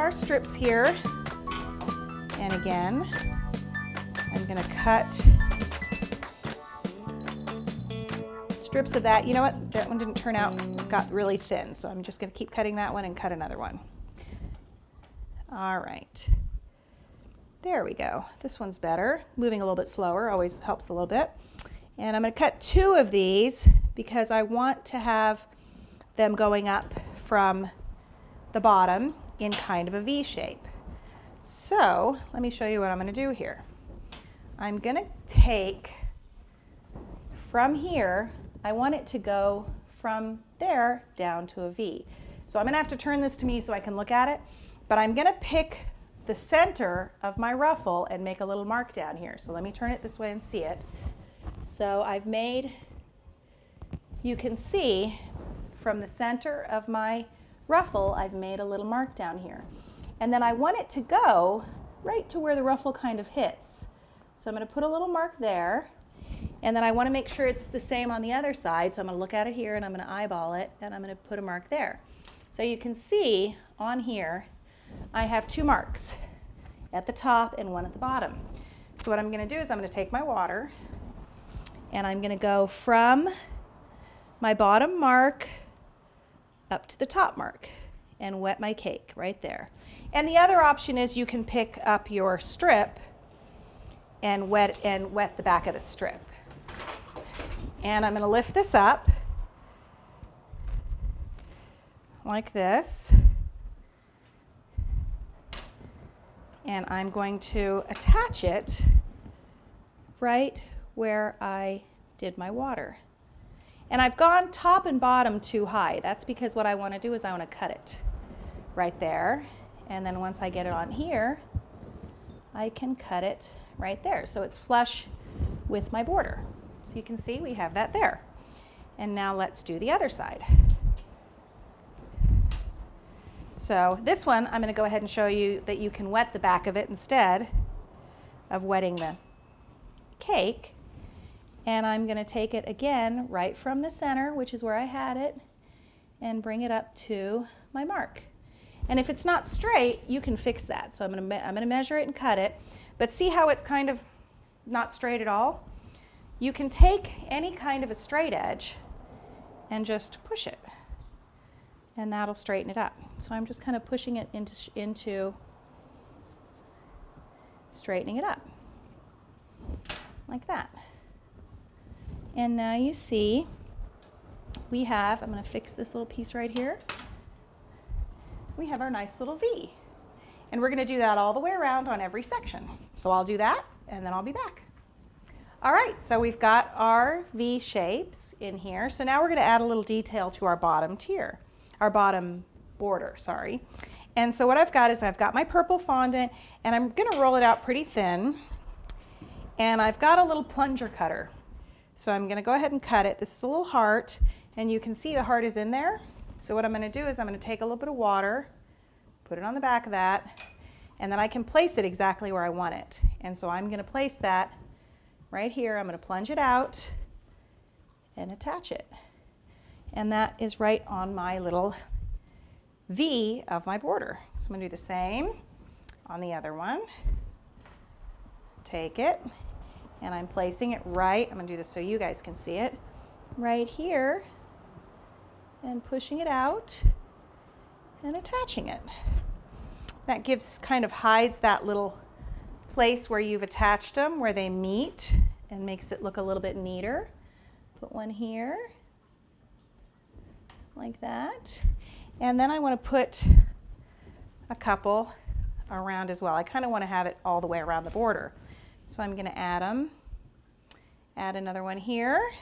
Our strips here, and again, I'm going to cut strips of that. You know what? That one didn't turn out, it got really thin, so I'm just going to keep cutting that one and cut another one. All right. There we go. This one's better. Moving a little bit slower always helps a little bit. And I'm going to cut 2 of these because I want to have them going up from the bottom in kind of a V shape. So let me show you what I'm going to do here. I'm going to take from here, I want it to go from there down to a V. So I'm going to have to turn this to me so I can look at it, but I'm going to pick the center of my ruffle and make a little mark down here. So let me turn it this way and see it. So I've made, you can see from the center of my ruffle, I've made a little mark down here. And then I want it to go right to where the ruffle kind of hits. So I'm going to put a little mark there, and then I want to make sure it's the same on the other side. So I'm going to look at it here and I'm going to eyeball it and I'm going to put a mark there. So you can see on here, I have 2 marks at the top and 1 at the bottom. So what I'm going to do is I'm going to take my water and I'm going to go from my bottom mark up to the top mark and wet my cake right there. And the other option is you can pick up your strip and wet the back of the strip. And I'm going to lift this up like this. And I'm going to attach it right where I did my water. And I've gone top and bottom too high. That's because what I want to do is I want to cut it right there. And then once I get it on here, I can cut it right there. So it's flush with my border. So you can see we have that there. And now let's do the other side. So this one, I'm going to go ahead and show you that you can wet the back of it instead of wetting the cake. And I'm going to take it again right from the center, which is where I had it, and bring it up to my mark. And if it's not straight, you can fix that. So I'm going to measure it and cut it. But see how it's kind of not straight at all? You can take any kind of a straight edge and just push it, and that'll straighten it up. So I'm just kind of pushing it into straightening it up like that. And now you see we have, I'm going to fix this little piece right here. We have our nice little V. And we're going to do that all the way around on every section. So I'll do that and then I'll be back. All right, so we've got our V shapes in here. So now we're going to add a little detail to our bottom tier, our bottom border, sorry. And so what I've got is I've got my purple fondant and I'm going to roll it out pretty thin. And I've got a little plunger cutter. So I'm going to go ahead and cut it. This is a little heart, and you can see the heart is in there. So what I'm going to do is I'm going to take a little bit of water, put it on the back of that, and then I can place it exactly where I want it. And so I'm going to place that right here. I'm going to plunge it out and attach it. And that is right on my little V of my border. So I'm going to do the same on the other one. Take it. And I'm placing it right, I'm going to do this so you guys can see it, right here, and pushing it out and attaching it. That kind of hides that little place where you've attached them, where they meet, and makes it look a little bit neater. Put one here, like that. And then I want to put a couple around as well. I kind of want to have it all the way around the border. So I'm going to add them. Add another one here.